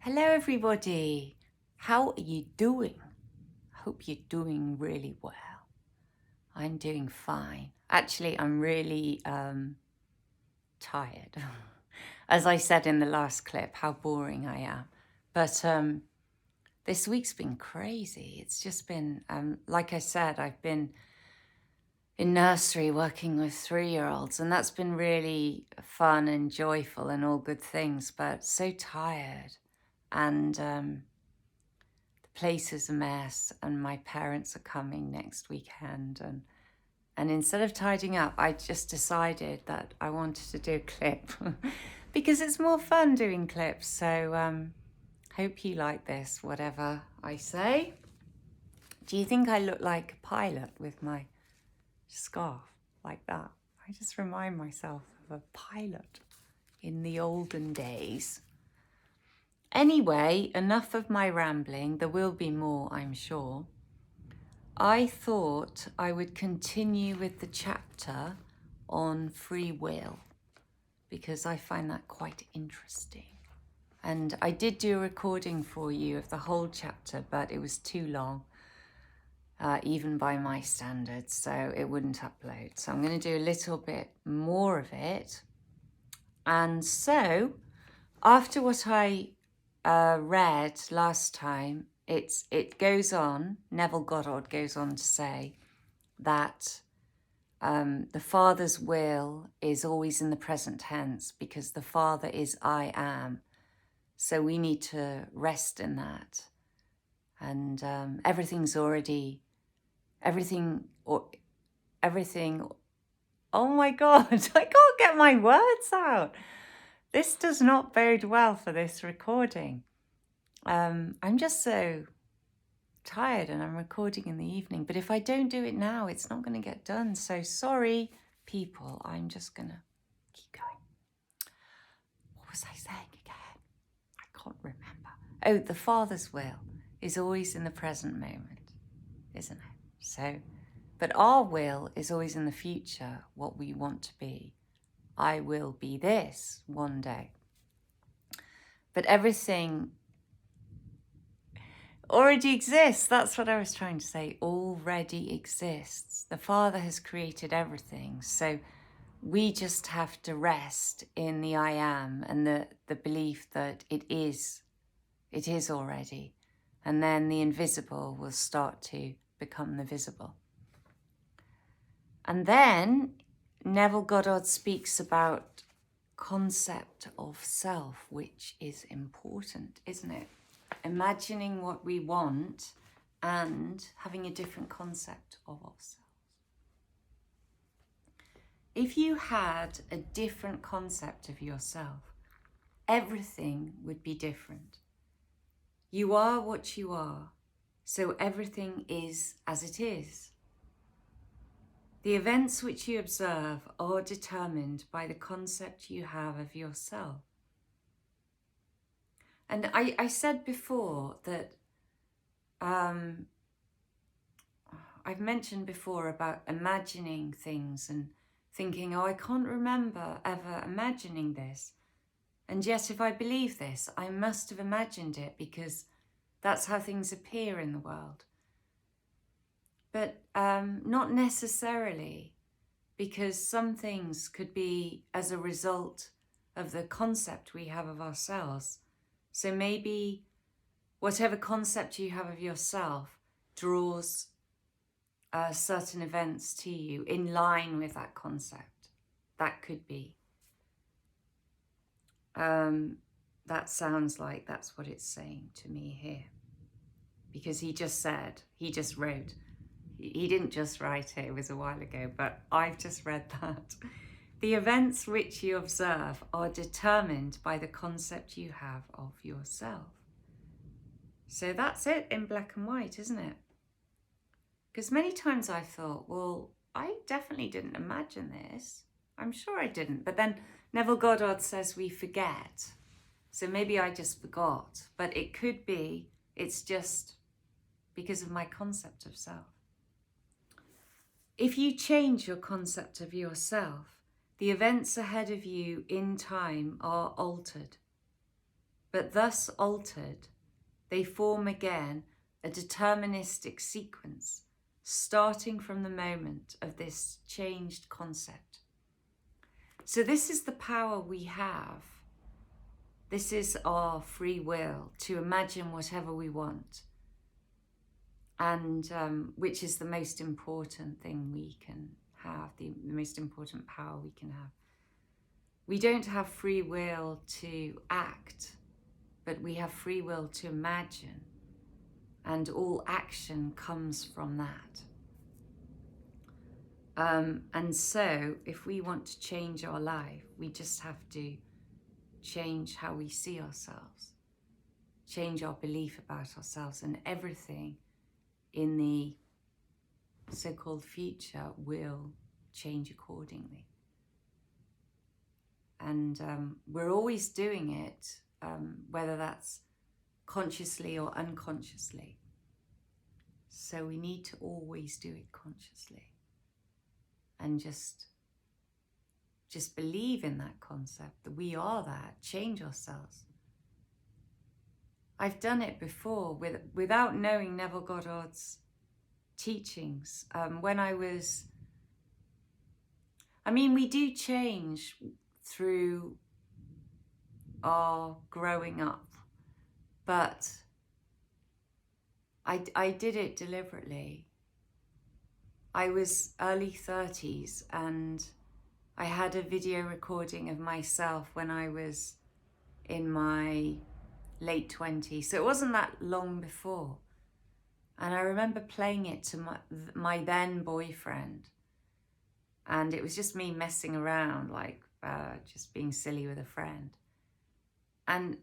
Hello everybody, how are you doing? I hope you're doing really well. I'm doing fine. Actually, I'm really tired. As I said in the last clip, how boring I am. But this week's been crazy. It's just been, like I said, I've been in nursery working with 3-year-olds, and that's been really fun and joyful and all good things, but so tired. And the place is a mess, and my parents are coming next weekend, and instead of tidying up, I just decided that I wanted to do a clip because it's more fun doing clips. So hope you like this, whatever I say. Do you think I look like a pilot with my scarf like that? I just remind myself of a pilot in the olden days. Anyway, enough of my rambling. There will be more, I'm sure. I thought I would continue with the chapter on free will because I find that quite interesting. And I did do a recording for you of the whole chapter, but it was too long, even by my standards, so it wouldn't upload. So I'm going to do a little bit more of it. And so, after what I read last time, it goes on, Neville Goddard goes on to say that the Father's will is always in the present tense because the Father is I am. So we need to rest in that. And everything, oh my God, I can't get my words out. This does not bode well for this recording. I'm just so tired and I'm recording in the evening, but if I don't do it now, it's not going to get done. So sorry, people, I'm just going to keep going. What was I saying again? I can't remember. Oh, the Father's will is always in the present moment, isn't it? So, but our will is always in the future, what we want to be. I will be this one day. But everything already exists. That's what I was trying to say. Already exists. The Father has created everything. So we just have to rest in the I am and the belief that it is already. And then the invisible will start to become the visible. And then Neville Goddard speaks about concept of self, which is important, isn't it? Imagining what we want and having a different concept of ourselves. If you had a different concept of yourself, everything would be different. You are what you are, so everything is as it is. The events which you observe are determined by the concept you have of yourself. And I said before that I've mentioned before about imagining things and thinking, oh, I can't remember ever imagining this. And yet, if I believe this, I must have imagined it because that's how things appear in the world. But not necessarily, because some things could be as a result of the concept we have of ourselves. So maybe whatever concept you have of yourself draws certain events to you in line with that concept. That could be. That sounds like that's what it's saying to me here. Because he just wrote, he didn't just write it, it was a while ago, but I've just read that. The events which you observe are determined by the concept you have of yourself. So that's it in black and white, isn't it? Because many times I thought, well, I definitely didn't imagine this. I'm sure I didn't. But then Neville Goddard says we forget. So maybe I just forgot. But it could be, it's just because of my concept of self. If you change your concept of yourself, the events ahead of you in time are altered. but thus altered, they form again a deterministic sequence, starting from the moment of this changed concept. So this is the power we have. This is our free will to imagine whatever we want, and which is the most important thing we can have, the most important power we can have. We don't have free will to act, but we have free will to imagine, and all action comes from that. And so if we want to change our life, we just have to change how we see ourselves, change our belief about ourselves, and everything in the so-called future will change accordingly. And we're always doing it, whether that's consciously or unconsciously. So we need to always do it consciously, and just believe in that concept, that we are that, change ourselves. I've done it before without knowing Neville Goddard's teachings. When we do change through our growing up, but I did it deliberately. I was early 30s and I had a video recording of myself when I was in my late 20s. So it wasn't that long before. And I remember playing it to my then boyfriend. And it was just me messing around, like just being silly with a friend. And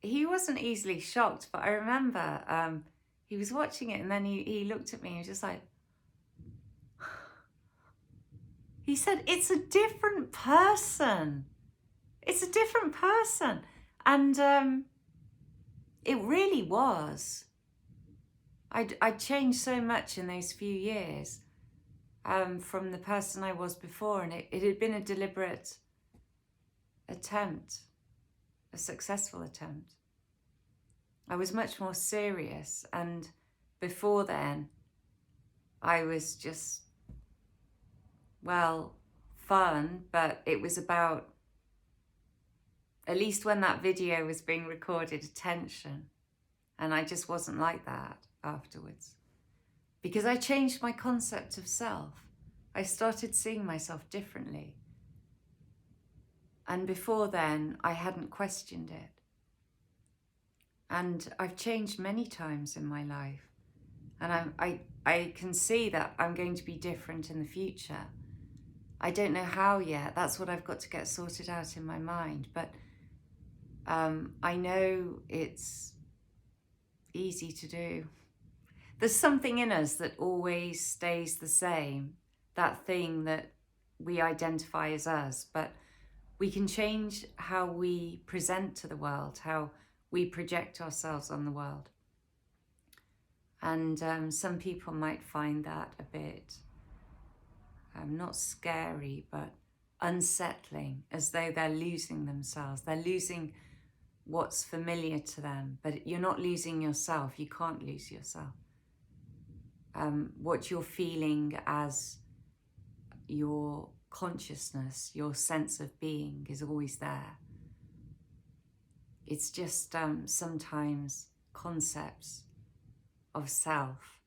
he wasn't easily shocked, but I remember he was watching it and then he looked at me and was just like, he said, "It's a different person. It's a different person." And it really was. I'd changed so much in those few years from the person I was before, and it had been a deliberate attempt, a successful attempt. I was much more serious, and before then I was just, well, fun, but it was about, at least when that video was being recorded, attention. And I just wasn't like that afterwards, because I changed my concept of self. I started seeing myself differently. And before then, I hadn't questioned it. And I've changed many times in my life. And I can see that I'm going to be different in the future. I don't know how yet. That's what I've got to get sorted out in my mind. But I know it's easy to do. There's something in us that always stays the same, that thing that we identify as us, but we can change how we present to the world, how we project ourselves on the world. And some people might find that a bit, not scary, but unsettling, as though they're losing themselves. They're losing what's familiar to them, but you're not losing yourself. You can't lose yourself. What you're feeling as your consciousness, your sense of being, is always there. It's just sometimes concepts of self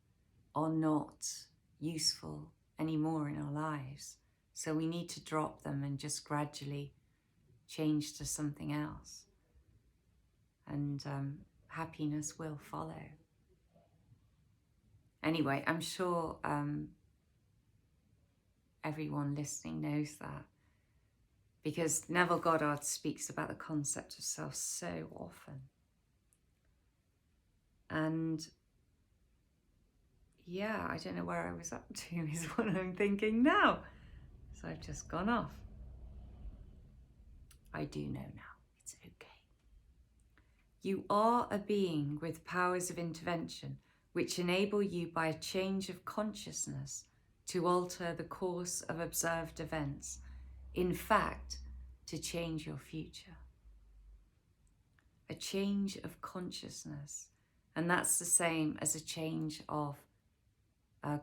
are not useful anymore in our lives. So we need to drop them and just gradually change to something else. And happiness will follow. Anyway, I'm sure everyone listening knows that, because Neville Goddard speaks about the concept of self so often. And yeah, I don't know where I was up to is what I'm thinking now. So I've just gone off. I do know now. It's okay. You are a being with powers of intervention which enable you by a change of consciousness to alter the course of observed events, in fact, to change your future. a change of consciousness. And that's the same as a change of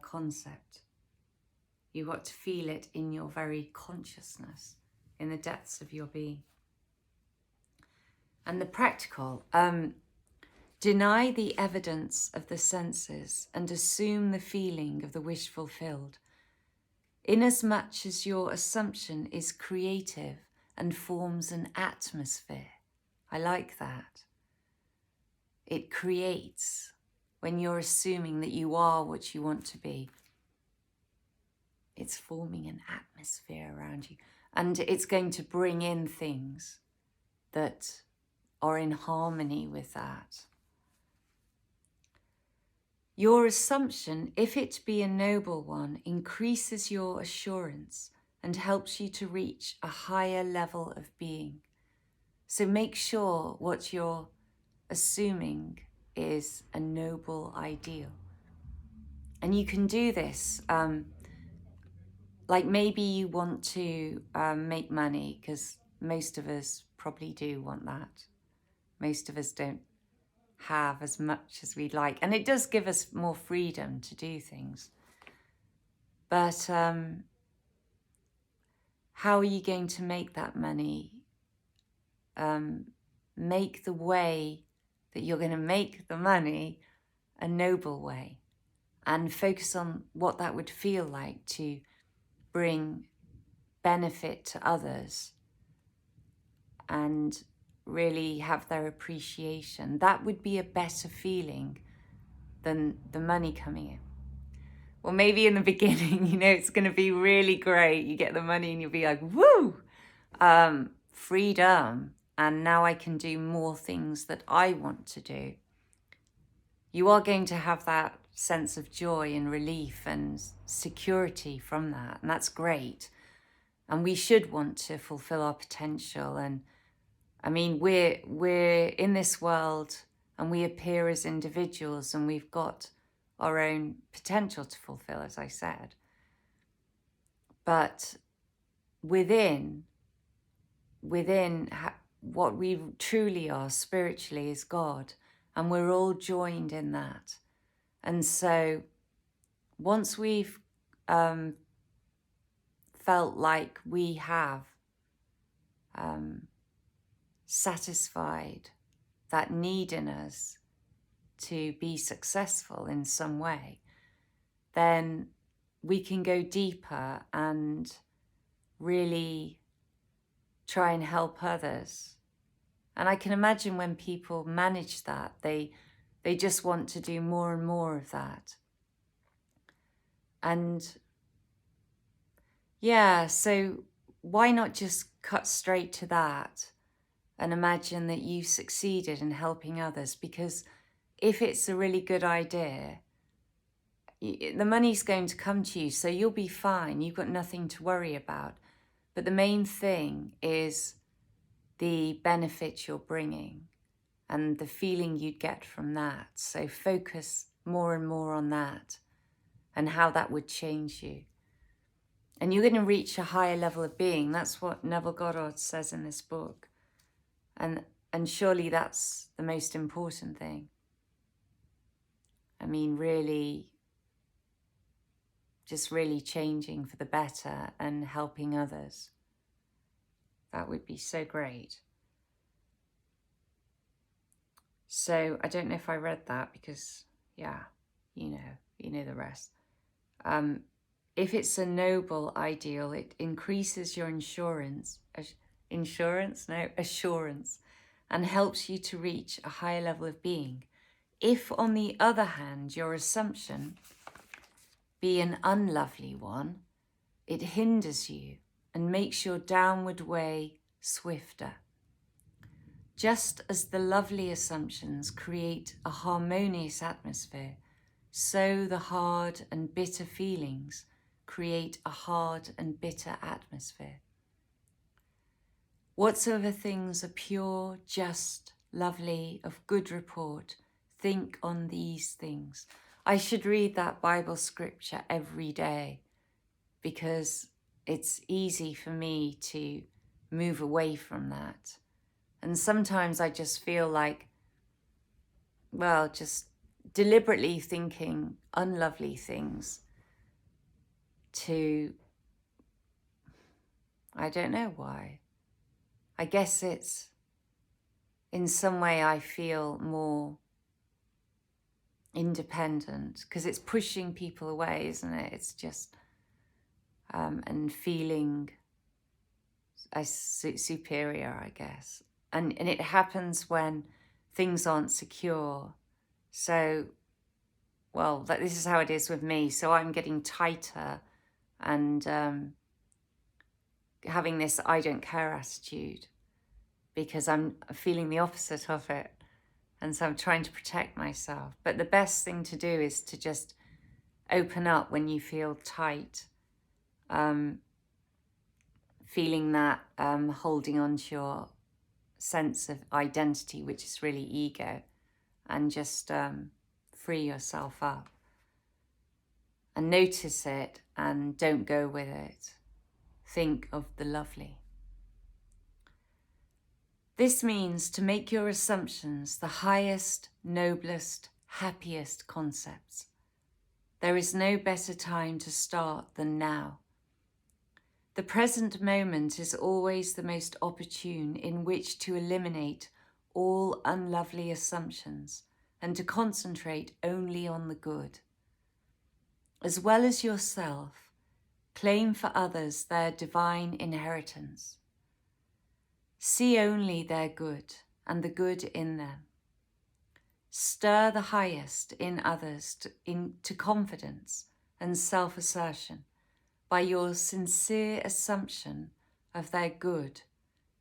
concept. You've got to feel it in your very consciousness, in the depths of your being. And the practical, deny the evidence of the senses and assume the feeling of the wish fulfilled, inasmuch as your assumption is creative and forms an atmosphere. I like that. It creates when you're assuming that you are what you want to be. It's forming an atmosphere around you, and it's going to bring in things that are in harmony with that. Your assumption, if it be a noble one, increases your assurance and helps you to reach a higher level of being. So make sure what you're assuming is a noble ideal. And you can do this, like maybe you want to make money, because most of us probably do want that. Most of us don't have as much as we'd like. And it does give us more freedom to do things. But how are you going to make that money? Make the way that you're going to make the money a noble way, and focus on what that would feel like to bring benefit to others and really have their appreciation. That would be a better feeling than the money coming in. Well, maybe in the beginning, you know, it's going to be really great. You get the money and you'll be like, woo, freedom. And now I can do more things that I want to do. You are going to have that sense of joy and relief and security from that. And that's great. And we should want to fulfill our potential. And I mean, we're in this world and we appear as individuals and we've got our own potential to fulfill, as I said. But within what we truly are spiritually is God, and we're all joined in that. And so once we've felt like we have satisfied that need in us to be successful in some way, then we can go deeper and really try and help others. And I can imagine when people manage that, they just want to do more and more of that. And yeah, so why not just cut straight to that and imagine that you succeeded in helping others? Because if it's a really good idea, the money's going to come to you, so you'll be fine. You've got nothing to worry about. But the main thing is the benefit you're bringing and the feeling you'd get from that. So focus more and more on that and how that would change you. And you're going to reach a higher level of being. That's what Neville Goddard says in this book. And surely that's the most important thing. I mean, really, just really changing for the better and helping others. That would be so great. So I don't know if I read that because, yeah, you know the rest. If it's a noble ideal, it increases your assurance, and helps you to reach a higher level of being. If, on the other hand, your assumption be an unlovely one, it hinders you and makes your downward way swifter. Just as the lovely assumptions create a harmonious atmosphere, so the hard and bitter feelings create a hard and bitter atmosphere. Whatsoever things are pure, just, lovely, of good report, think on these things. I should read that Bible scripture every day because it's easy for me to move away from that And sometimes I just feel like, well, just deliberately thinking unlovely things to, I don't know why. I guess it's, in some way I feel more independent because it's pushing people away, isn't it? It's just, and feeling superior, I guess. And it happens when things aren't secure. So, well, this is how it is with me. So I'm getting tighter and having this I don't care attitude because I'm feeling the opposite of it. And so I'm trying to protect myself. But the best thing to do is to just open up when you feel tight. Feeling that holding on to your sense of identity, which is really ego, and just free yourself up. And notice it and don't go with it. Think of the lovely. This means to make your assumptions the highest, noblest, happiest concepts. There is no better time to start than now. The present moment is always the most opportune in which to eliminate all unlovely assumptions and to concentrate only on the good. As well as yourself, claim for others their divine inheritance. See only their good and the good in them. Stir the highest in others to confidence and self-assertion by your sincere assumption of their good,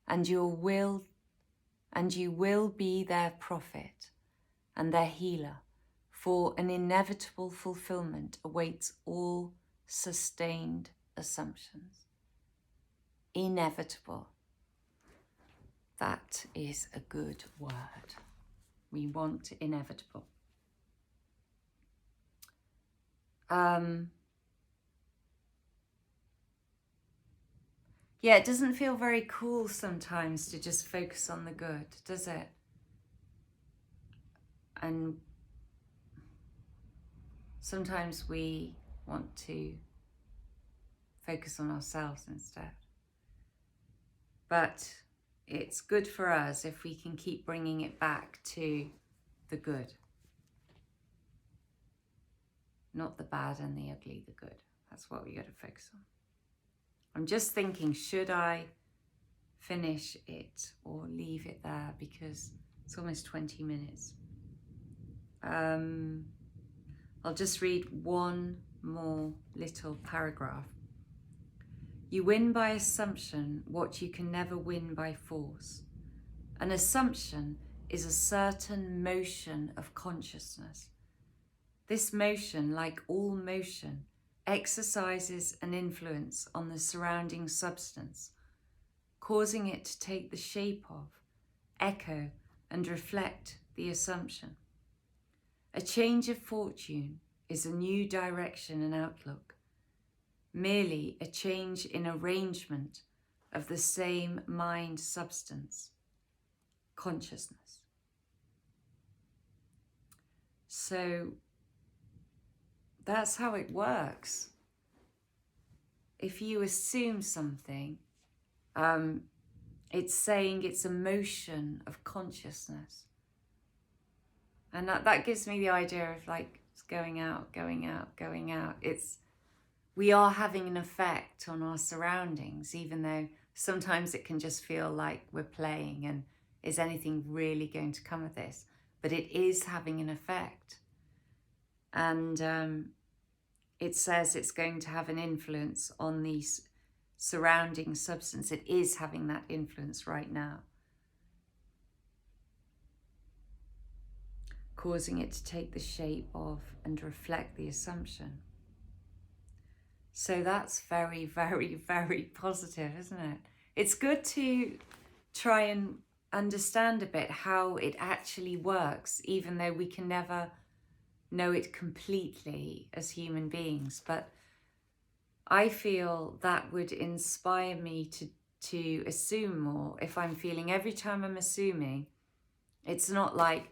and you will be their prophet and their healer, for an inevitable fulfillment awaits all sustained assumptions. Inevitable. That is a good word. We want inevitable. Yeah, it doesn't feel very cool sometimes to just focus on the good, does it? And sometimes we want to focus on ourselves instead. But it's good for us if we can keep bringing it back to the good. Not the bad and the ugly, the good. That's what we got to focus on. I'm just thinking, should I finish it or leave it there because it's almost 20 minutes. I'll just read one more little paragraph. You win by assumption what you can never win by force. An assumption is a certain motion of consciousness. This motion, like all motion, exercises an influence on the surrounding substance, causing it to take the shape of, echo, and reflect the assumption. A change of fortune is a new direction and outlook, merely a change in arrangement of the same mind substance, consciousness. So that's how it works. If you assume something, it's saying it's a motion of consciousness. And that gives me the idea of like it's going out, going out, going out. We are having an effect on our surroundings, even though sometimes it can just feel like we're playing and is anything really going to come of this? But it is having an effect. And it says it's going to have an influence on the surrounding substance. It is having that influence right now, causing it to take the shape of and reflect the assumption. So that's very, very, very positive, isn't it? It's good to try and understand a bit how it actually works, even though we can never know it completely as human beings. But I feel that would inspire me to assume more if I'm feeling every time I'm assuming. It's not like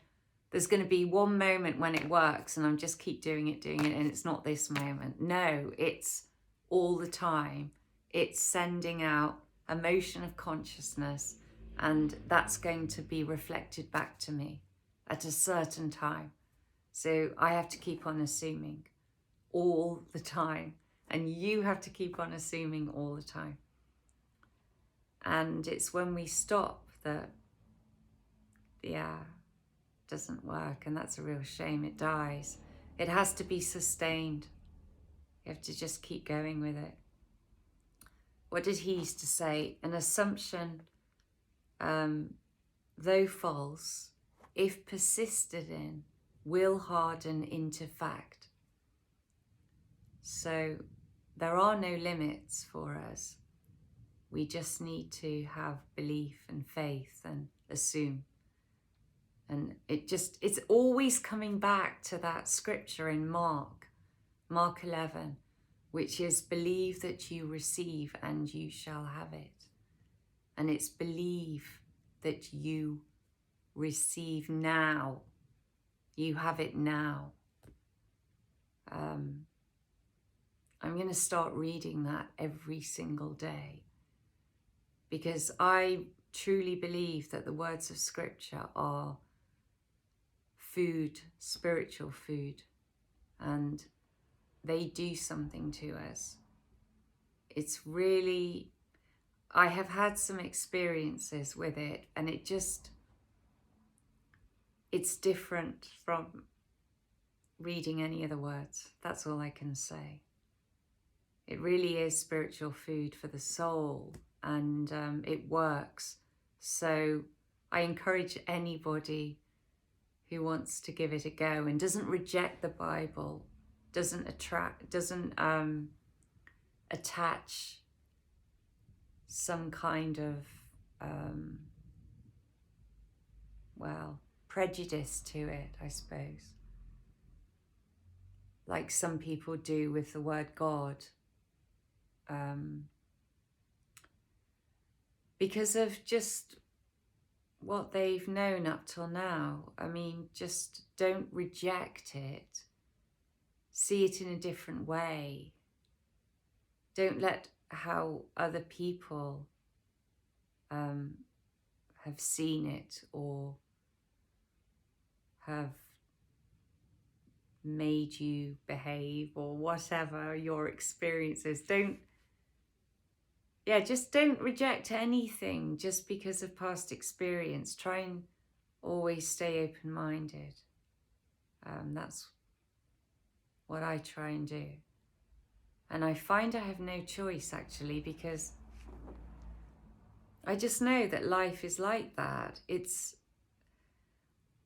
there's going to be one moment when it works and I'm just keep doing it, and it's not this moment. No, it's all the time. It's sending out a motion of consciousness, and that's going to be reflected back to me at a certain time. So I have to keep on assuming all the time, and you have to keep on assuming all the time. And it's when we stop that, doesn't work, and that's a real shame. It dies. It has to be sustained. You have to just keep going with it. What did he used to say? An assumption, though false, if persisted in, will harden into fact. So there are no limits for us. We just need to have belief and faith and assume. And it's always coming back to that scripture in Mark 11, which is believe that you receive and you shall have it. And it's believe that you receive now. You have it now. I'm going to start reading that every single day, because I truly believe that the words of scripture are food, spiritual food, and they do something to us. It's really, I have had some experiences with it, and it's different from reading any other words. That's all I can say. It really is spiritual food for the soul, and it works. So I encourage anybody who wants to give it a go and doesn't reject the Bible, doesn't attach some kind of prejudice to it, I suppose, like some people do with the word God, because of just what they've known up till now. I mean, just don't reject it. See it in a different way. Don't let how other people have seen it or have made you behave, or whatever your experience is. Just don't reject anything just because of past experience. Try and always stay open-minded. That's what I try and do. And I find I have no choice, actually, because I just know that life is like that.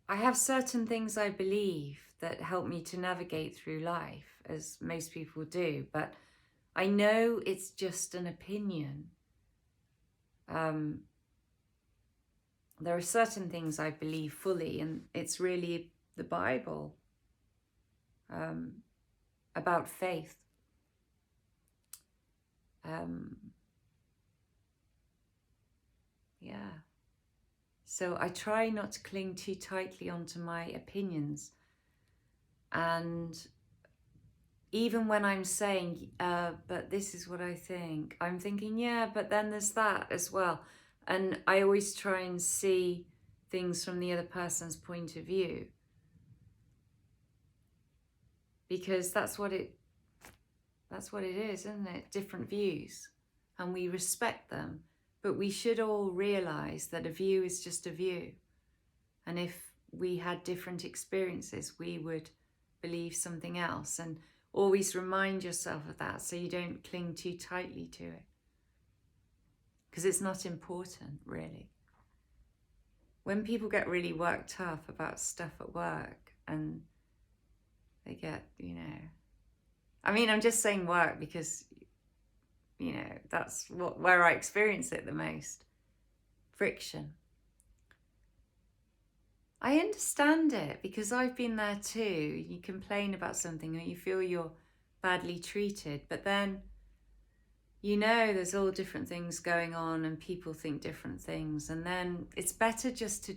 I have certain things I believe that help me to navigate through life, as most people do, but I know it's just an opinion. There are certain things I believe fully, and it's really the Bible, about faith. So I try not to cling too tightly onto my opinions. And even when I'm saying, but this is what I think, I'm thinking, yeah, but then there's that as well. And I always try and see things from the other person's point of view, because that's what it is, isn't it? Different views, and we respect them, but we should all realize that a view is just a view. And if we had different experiences, we would believe something else. And always remind yourself of that, so you don't cling too tightly to it, because it's not important, really. When people get really worked up about stuff at work, and they get, I mean, I'm just saying work because, that's where I experience it the most. Friction. I understand it, because I've been there too. You complain about something, or you feel you're badly treated, but then you know, there's all different things going on and people think different things. And then it's better just to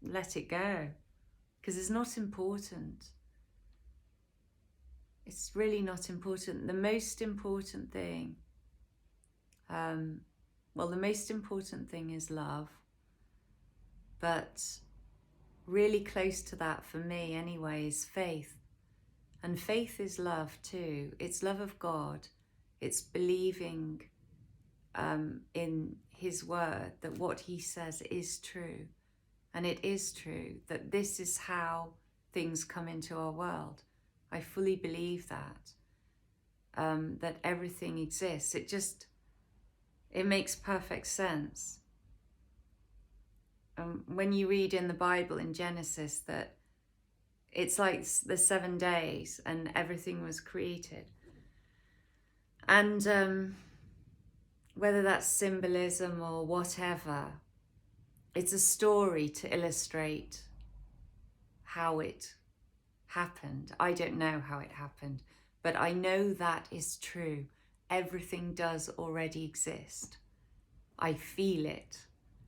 let it go, because it's not important. It's really not important. The most important thing, the most important thing is love. But really close to that for me anyway is faith. And faith is love too. It's love of God. It's believing in his word, that what he says is true. And it is true that this is how things come into our world. I fully believe that, that everything exists. It makes perfect sense. When you read in the Bible in Genesis that it's like the 7 days and everything was created. And whether that's symbolism or whatever, it's a story to illustrate how it happened. I don't know how it happened, but I know that is true. Everything does already exist. I feel it.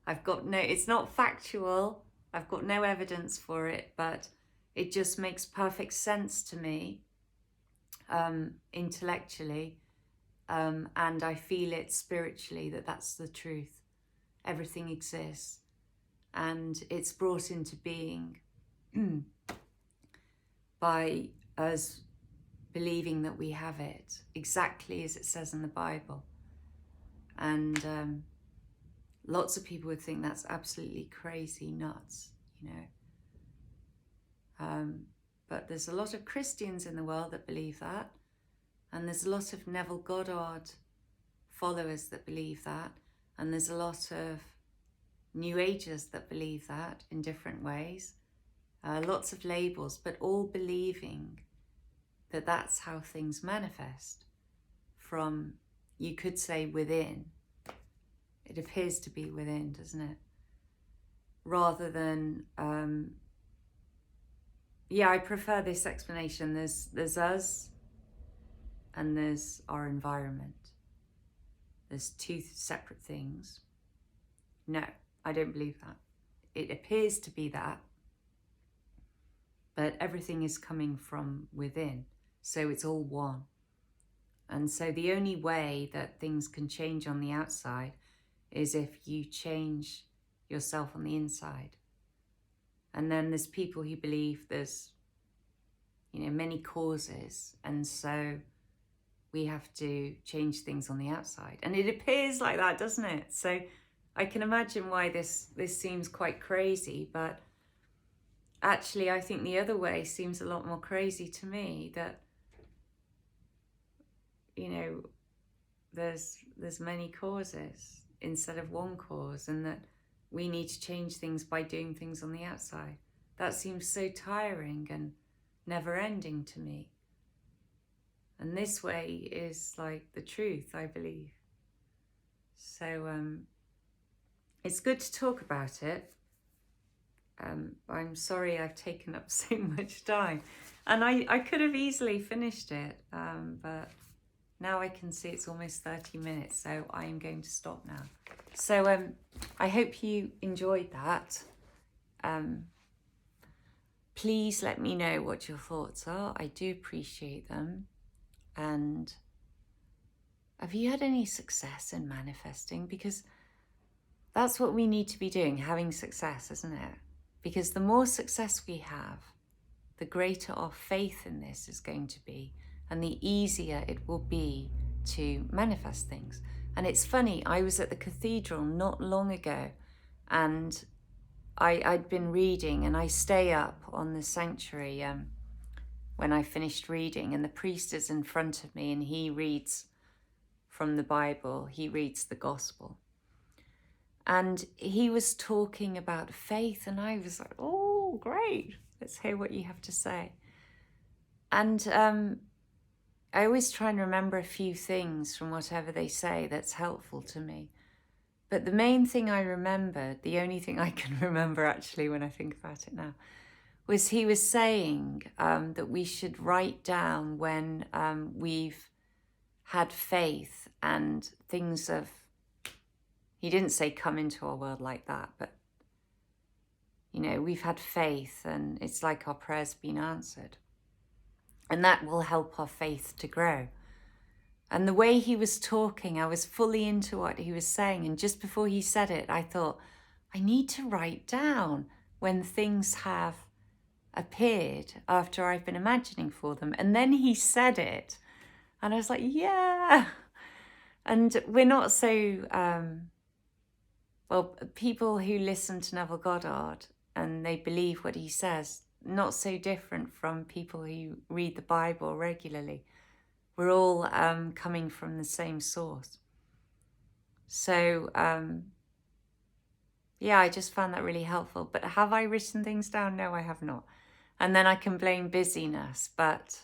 It's not factual. I've got no evidence for it, but it just makes perfect sense to me, intellectually, and I feel it spiritually, that that's the truth. Everything exists, and it's brought into being by us believing that we have it, exactly as it says in the Bible. And lots of people would think that's absolutely crazy nuts, you know. But there's a lot of Christians in the world that believe that. And there's a lot of Neville Goddard followers that believe that. And there's a lot of New Agers that believe that in different ways. Lots of labels, but all believing that that's how things manifest from, you could say, within. It appears to be within, doesn't it? Rather than, I prefer this explanation. There's us and there's our environment. There's two separate things. No, I don't believe that. It appears to be that, but everything is coming from within. So it's all one. And so the only way that things can change on the outside is if you change yourself on the inside. And then there's people who believe there's, many causes. And so we have to change things on the outside. And it appears like that, doesn't it? So I can imagine why this seems quite crazy, but actually I think the other way seems a lot more crazy to me, that, there's many causes instead of one cause, and that we need to change things by doing things on the outside. That seems so tiring and never ending to me. And this way is like the truth, I believe. So it's good to talk about it. I'm sorry I've taken up so much time. And I could have easily finished it, but now I can see it's almost 30 minutes, so I am going to stop now. So I hope you enjoyed that. Please let me know what your thoughts are. I do appreciate them. And have you had any success in manifesting? Because that's what we need to be doing, having success, isn't it? Because the more success we have, the greater our faith in this is going to be, and the easier it will be to manifest things. And it's funny, I was at the cathedral not long ago, and I'd been reading, and I stay up on the sanctuary when I finished reading, and the priest is in front of me, and he reads from the Bible, he reads the gospel. And he was talking about faith, and I was like, oh, great, let's hear what you have to say. And I always try and remember a few things from whatever they say that's helpful to me. But the main thing I remembered, the only thing I can remember actually when I think about it now, was he was saying that we should write down when we've had faith and things have, he didn't say come into our world like that, but, you know, we've had faith and it's like our prayers been answered. And that will help our faith to grow. And the way he was talking, I was fully into what he was saying. And just before he said it, I thought, I need to write down when things have appeared after I've been imagining for them. And then he said it. And I was like, yeah. And we're not so, well, people who listen to Neville Goddard and they believe what he says, not so different from people who read the Bible regularly. We're all coming from the same source. So, yeah, I just found that really helpful. But have I written things down? No, I have not. And then I can blame busyness, but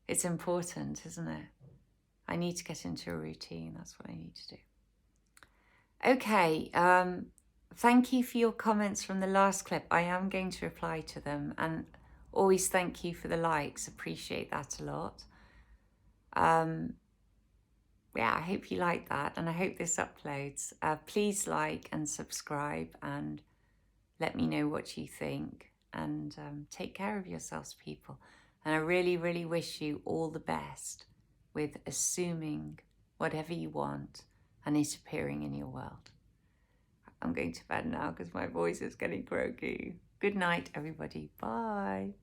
it's important, isn't it? I need to get into a routine. That's what I need to do. Okay, thank you for your comments from the last clip. I am going to reply to them, and always thank you for the likes. Appreciate that a lot. Yeah, I hope you like that, and I hope this uploads. Please like and subscribe and let me know what you think, and take care of yourselves, people. And I really, really wish you all the best with assuming whatever you want and it appearing in your world. I'm going to bed now because my voice is getting croaky. Good night, everybody. Bye.